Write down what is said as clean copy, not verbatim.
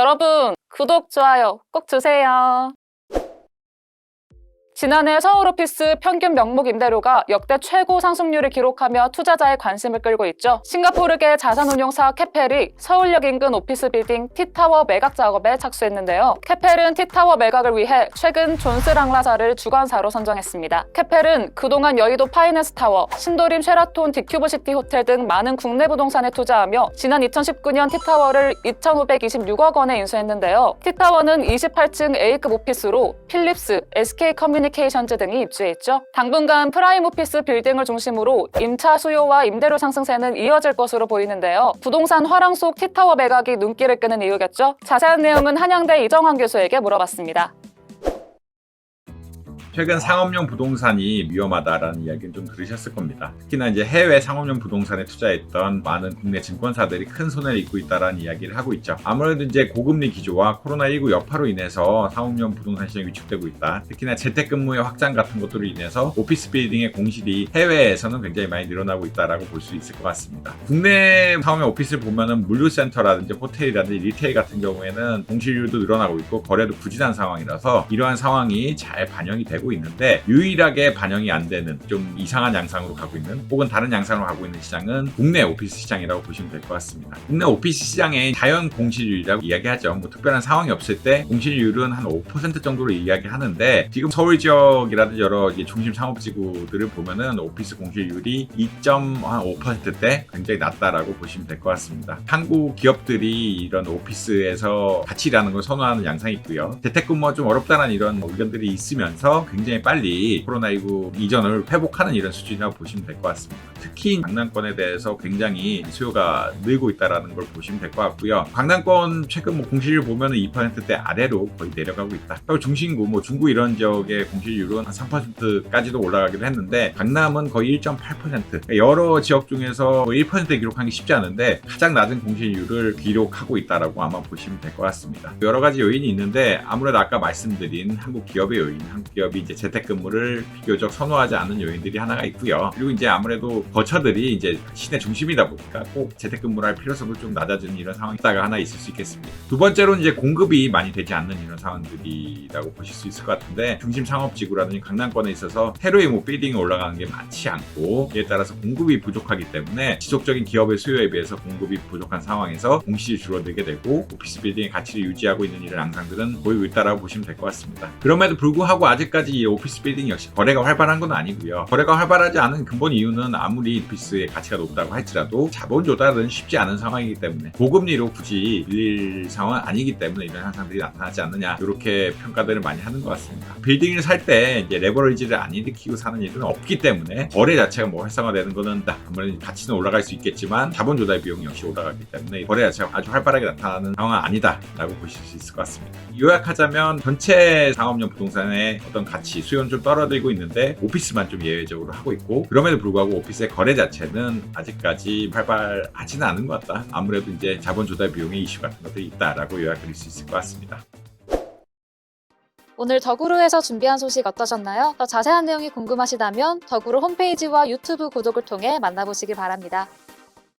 여러분, 구독, 좋아요 꼭 주세요. 지난해 서울 오피스 평균 명목 임대료가 역대 최고 상승률을 기록하며 투자자의 관심을 끌고 있죠. 싱가포르계 자산운용사 캐펠이 서울역 인근 오피스 빌딩 T타워 매각 작업에 착수했는데요. 캐펠은 T타워 매각을 위해 최근 존스 랑라사를 주관사로 선정했습니다. 캐펠은 그동안 여의도 파이낸스타워, 신도림 쉐라톤 디큐브시티 호텔 등 많은 국내 부동산에 투자하며 지난 2019년 T타워를 2,526억 원에 인수했는데요. T타워는 28층 A급 오피스로 필립스, SK 커뮤니케이션즈 등이 입주했죠. 당분간 프라임 오피스 빌딩을 중심으로 임차 수요와 임대료 상승세는 이어질 것으로 보이는데요. 부동산 화랑 속 T타워 매각이 눈길을 끄는 이유겠죠. 자세한 내용은 한양대 이정환 교수에게 물어봤습니다. 최근 상업용 부동산이 위험하다라는 이야기는 좀 들으셨을 겁니다. 특히나 이제 해외 상업용 부동산에 투자했던 많은 국내 증권사들이 큰 손해를 입고 있다라는 이야기를 하고 있죠. 아무래도 이제 고금리 기조와 코로나19 여파로 인해서 상업용 부동산 시장이 위축되고 있다. 특히나 재택근무의 확장 같은 것들로 인해서 오피스 빌딩의 공실이 해외에서는 굉장히 많이 늘어나고 있다라고 볼 수 있을 것 같습니다. 국내 상업용 오피스를 보면은 물류센터라든지 호텔이라든지 리테일 같은 경우에는 공실률도 늘어나고 있고 거래도 부진한 상황이라서 이러한 상황이 잘 반영이 되고 있는데 유일하게 반영이 안 되는 좀 이상한 양상으로 가고 있는 혹은 다른 양상으로 가고 있는 시장은 국내 오피스 시장이라고 보시면 될 것 같습니다. 국내 오피스 시장의 자연 공실률이라고 이야기하죠. 뭐 특별한 상황이 없을 때 공실률은 한 5% 정도로 이야기하는데 지금 서울 지역이라든지 여러 중심 상업지구들을 보면은 오피스 공실률이 2.5%대 굉장히 낮다라고 보시면 될 것 같습니다. 한국 기업들이 이런 오피스에서 같이 일하는 걸 선호하는 양상이 있고요. 재택근무가 좀 어렵다는 이런 의견들이 있으면서 굉장히 빨리 코로나19 이전을 회복하는 이런 수준이라고 보시면 될 것 같습니다. 특히 강남권에 대해서 굉장히 수요가 늘고 있다는 걸 보시면 될 것 같고요. 강남권 최근 공실률 보면 2%대 아래로 거의 내려가고 있다. 중심구, 중구 이런 지역의 공실률은 한 3%까지도 올라가기도 했는데 강남은 거의 1.8%. 여러 지역 중에서 1% 기록하기 쉽지 않은데 가장 낮은 공실률을 기록하고 있다라고 아마 보시면 될 것 같습니다. 여러 가지 요인이 있는데 아무래도 아까 말씀드린 한국 기업의 요인, 한국 기업이 이제 재택근무를 비교적 선호하지 않는 요인들이 하나가 있고요. 그리고 이제 아무래도 거처들이 이제 시내 중심이다 보니까 꼭 재택근무를 할 필요성도 좀 낮아지는 이런 상황이다가 하나 있을 수 있겠습니다. 두 번째로는 이제 공급이 많이 되지 않는 이런 상황들이라고 보실 수 있을 것 같은데 중심 상업지구라든지 강남권에 있어서 새로이 빌딩이 올라가는 게 많지 않고 이에 따라서 공급이 부족하기 때문에 지속적인 기업의 수요에 비해서 공급이 부족한 상황에서 공실이 줄어들게 되고 오피스 빌딩의 가치를 유지하고 있는 이런 양상들은 보이고 있다라고 보시면 될 것 같습니다. 그럼에도 불구하고 아직까지 이 오피스 빌딩 역시 거래가 활발한 건 아니고요. 거래가 활발하지 않은 근본 이유는 아무리 오피스의 가치가 높다고 할지라도 자본 조달은 쉽지 않은 상황이기 때문에 고금리로 굳이 빌릴 상황은 아니기 때문에 이런 현상들이 나타나지 않느냐 이렇게 평가들을 많이 하는 것 같습니다. 빌딩을 살 때 이제 레버리지를 안 일으키고 사는 일은 없기 때문에 거래 자체가 활성화되는 거는 아무래도 가치는 올라갈 수 있겠지만 자본 조달 비용 역시 올라가기 때문에 거래 자체가 아주 활발하게 나타나는 상황은 아니다라고 보실 수 있을 것 같습니다. 요약하자면 전체 상업용 부동산의 어떤 가치, 수요는 좀 떨어지고 있는데 오피스만 좀 예외적으로 하고 있고 그럼에도 불구하고 오피스의 거래 자체는 아직까지 활발하지는 않은 것 같다. 아무래도 이제 자본 조달 비용의 이슈 같은 것들이 있다라고 요약드릴 수 있을 것 같습니다. 오늘 더구로에서 준비한 소식 어떠셨나요? 더 자세한 내용이 궁금하시다면 더구로 홈페이지와 유튜브 구독을 통해 만나보시기 바랍니다.